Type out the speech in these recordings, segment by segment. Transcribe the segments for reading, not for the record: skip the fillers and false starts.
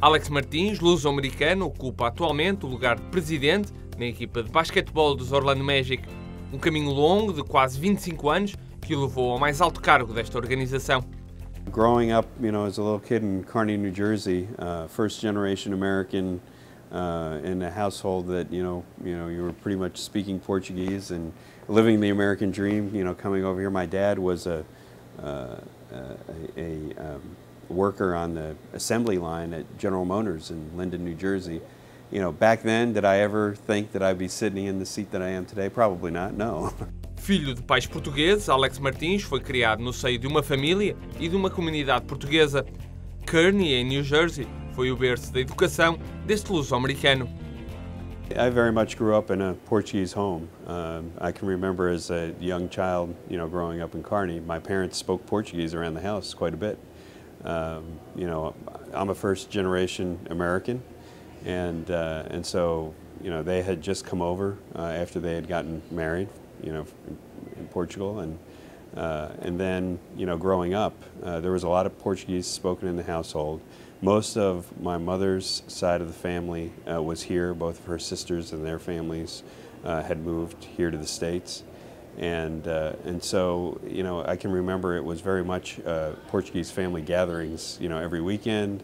Alex Martins, luso-americano, ocupa atualmente o lugar de presidente na equipa de basquetebol dos Orlando Magic. Um caminho longo de quase 25 anos que o levou ao mais alto cargo desta organização. Growing up, as a little kid in Kearney, New Jersey, first generation American in a household that you were pretty much speaking Portuguese and living the American dream. Coming over here, my dad was a worker on the assembly line at General Motors in Linden, New Jersey. Back then, did I ever think that I'd be sitting in the seat that I am today? Probably not, no. Filho de pais portugueses, Alex Martins foi criado no seio de uma família e de uma comunidade portuguesa. Kearney, em New Jersey, foi o berço da educação deste luso-americano. I very much grew up in a Portuguese home. I can remember as a young child, growing up in Kearney, my parents spoke Portuguese around the house quite a bit. I'm a first-generation American, and so they had just come over after they had gotten married, in Portugal, and then growing up, there was a lot of Portuguese spoken in the household. Most of my mother's side of the family was here. Both of her sisters and their families had moved here to the States. And so, I can remember it was very much Portuguese family gatherings, every weekend,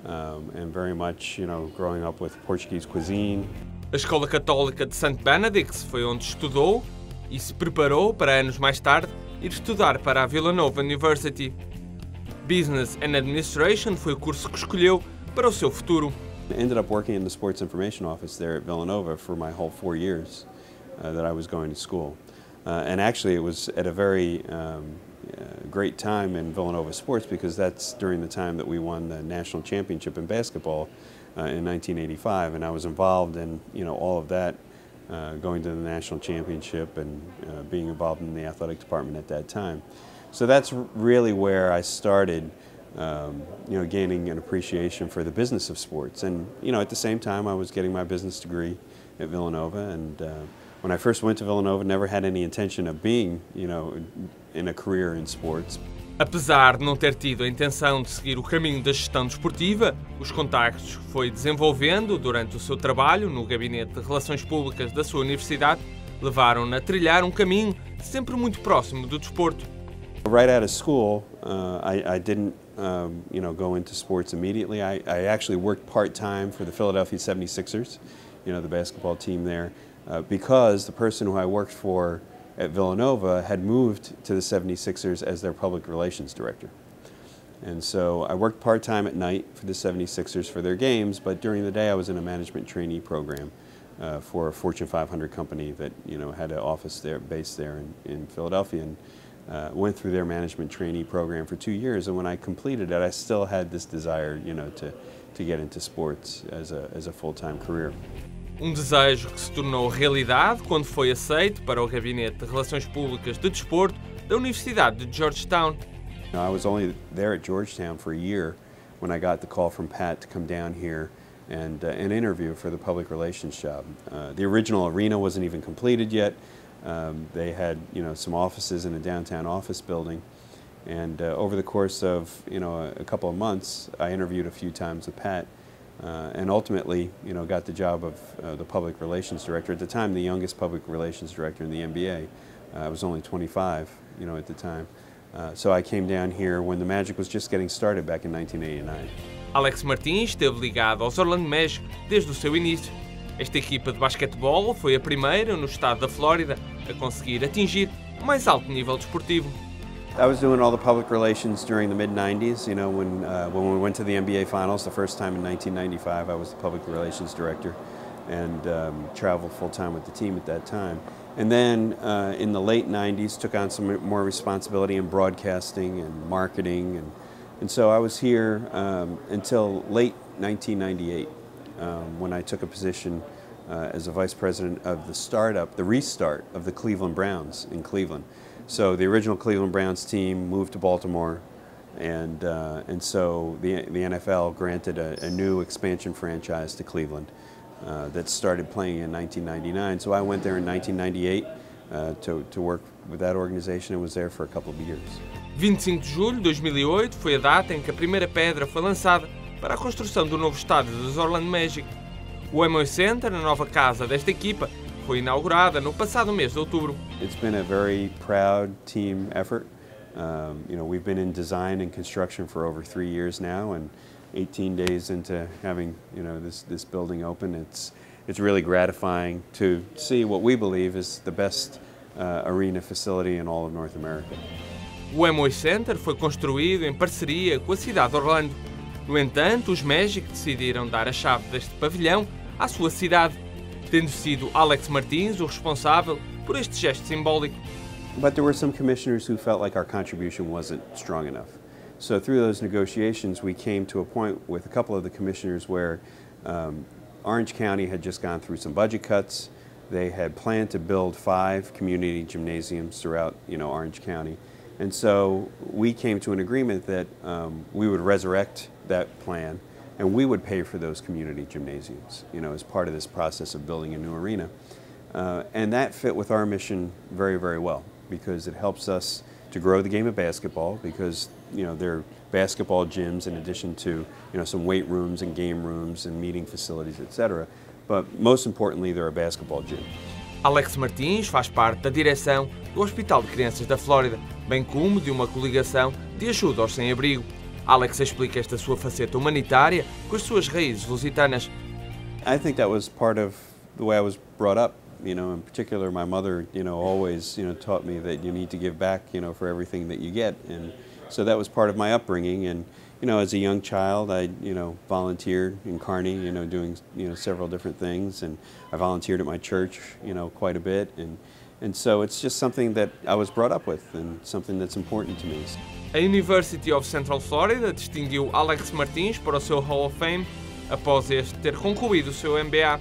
and very much, growing up with Portuguese cuisine. A Escola Católica de St. Benedict's foi onde estudou e se preparou para anos mais tarde ir estudar para a Villanova University. Business and Administration foi o curso que escolheu para o seu futuro. I ended up working in the Sports Information Office there at Villanova for my whole 4 years that I was going to school. And actually it was at a very great time in Villanova sports because that's during the time that we won the national championship in basketball in 1985, and I was involved in all of that, going to the national championship and being involved in the athletic department at that time. So that's really where I started gaining an appreciation for the business of sports, and at the same time I was getting my business degree at Villanova, and when I first went to Villanova, never had any intention of being, in a career in sports. Apesar de não ter tido a intenção de seguir o caminho da gestão desportiva, os contactos que foi desenvolvendo durante o seu trabalho no gabinete de relações públicas da sua universidade levaram-no a trilhar um caminho sempre muito próximo do desporto. Right out of school, I didn't, go into sports immediately. I actually worked part-time for the Philadelphia 76ers, the basketball team there. Because the person who I worked for at Villanova had moved to the 76ers as their public relations director. And so I worked part-time at night for the 76ers for their games, but during the day I was in a management trainee program for a Fortune 500 company that had an office there, based there in Philadelphia, and went through their management trainee program for 2 years. And when I completed it, I still had this desire, to get into sports as a full-time career. Desejo que se tornou realidade quando foi aceito para o Gabinete de Relações Públicas de Desporto da Universidade de Georgetown. I was only there at Georgetown for a year when I got the call from Pat to come down here and interview for the public relations job. The original arena wasn't even completed yet. They had some offices in a downtown office building, and over the course of a couple of months, I interviewed a few times with Pat. And ultimately, got the job of the public relations director. At the time, the youngest public relations director in the NBA. I was only 25, at the time. So I came down here when the Magic was just getting started back in 1989. Alex Martins esteve ligado aos Orlando Magic desde o seu início. Esta equipa de basquetebol foi a primeira no estado da Flórida a conseguir atingir o mais alto nível desportivo. I was doing all the public relations during the mid-90s, when we went to the NBA Finals the first time in 1995. I was the public relations director and traveled full-time with the team at that time. And then in the late 90s, took on some more responsibility in broadcasting and marketing. And so I was here until late 1998 when I took a position as a vice president of the restart of the Cleveland Browns in Cleveland. So the original Cleveland Browns team moved to Baltimore, and so the NFL granted a new expansion franchise to Cleveland that started playing in 1999. So I went there in 1998 to work with that organization and was there for a couple of years. 25 de julho de 2008 foi a data em que a primeira pedra foi lançada para a construção do novo estádio dos Orlando Magic. O Amway Center, a nova casa desta equipa, foi inaugurada no passado mês de outubro. It's been a very proud team effort. We've been in design and construction for over 3 years now, and 18 days into having this building open, it's really gratifying to see what we believe is the best arena facility in all of North America. O Amway Center foi construído em parceria com a cidade de Orlando. No entanto, os Magic decidiram dar a chave deste pavilhão à sua cidade, tendo sido Alex Martins o responsável por este gesto simbólico. But there were some commissioners who felt like our contribution wasn't strong enough. So through those negotiations, we came to a point with a couple of the commissioners where Orange County had just gone through some budget cuts. They had planned to build 5 community gymnasiums throughout Orange County. And so we came to an agreement that we would resurrect that plan and we would pay for those community gymnasiums, as part of this process of building a new arena. And that fit with our mission very, very well, because it helps us to grow the game of basketball, because there are basketball gyms in addition to some weight rooms and game rooms and meeting facilities, etc. But most importantly, they're a basketball gym. Alex Martins faz parte da direção do Hospital de Crianças da Flórida, bem como de uma coligação de ajuda aos sem-abrigo. Alex explica esta sua faceta humanitária com as suas raízes lusitanas. I think that was part of the way I was brought up. In particular, my mother, always, taught me that you need to give back, for everything that you get, and so that was part of my upbringing. And as a young child, I, volunteered in Kearney, doing, several different things, and I volunteered at my church, quite a bit, and so it's just something that I was brought up with, and something that's important to me. A University of Central Florida distinguiu Alex Martins para o seu Hall of Fame após este ter concluído o seu MBA.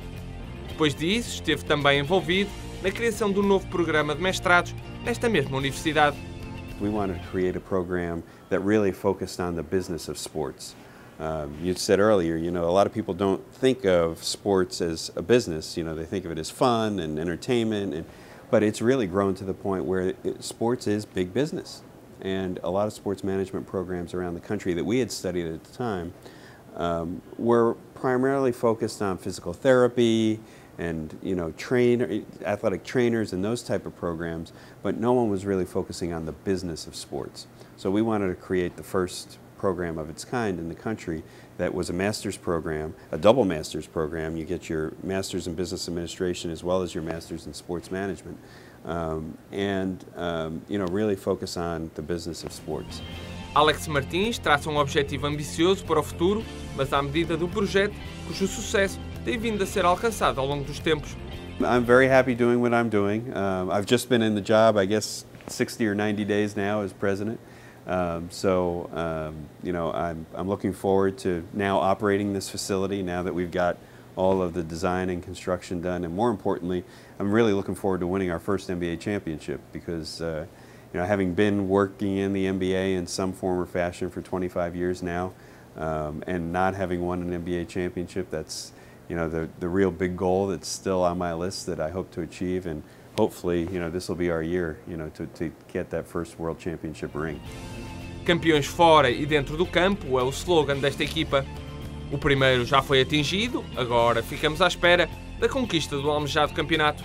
Depois disso, esteve também envolvido na criação do novo programa de mestrados nesta mesma universidade. We wanted to create a program that really focused on the business of sports. You said earlier, a lot of people don't think of sports as a business. They think of it as fun and entertainment, but it's really grown to the point where sports is big business. And a lot of sports management programs around the country that we had studied at the time were primarily focused on physical therapy and athletic trainers and those type of programs, but no one was really focusing on the business of sports. So we wanted to create the first program of its kind in the country that was a master's program, a double master's program. You get your master's in business administration as well as your master's in sports management, really focus on the business of sports. Alex Martins traça objetivo ambicioso para o futuro, mas à medida do projeto, cujo sucesso tem vindo a ser alcançado ao longo dos tempos. I'm very happy doing what I'm doing. I've just been in the job, I guess, 60 or 90 days now as president. I'm looking forward to now operating this facility now that we've got all of the design and construction done, and more importantly, I'm really looking forward to winning our first NBA championship, because having been working in the NBA in some form or fashion for 25 years now, and not having won an NBA championship, that's the real big goal that's still on my list that I hope to achieve, and hopefully this will be our year to get that first World Championship ring. Campeões fora e dentro do campo é o slogan desta equipa. O primeiro já foi atingido, agora ficamos à espera da conquista do almejado campeonato.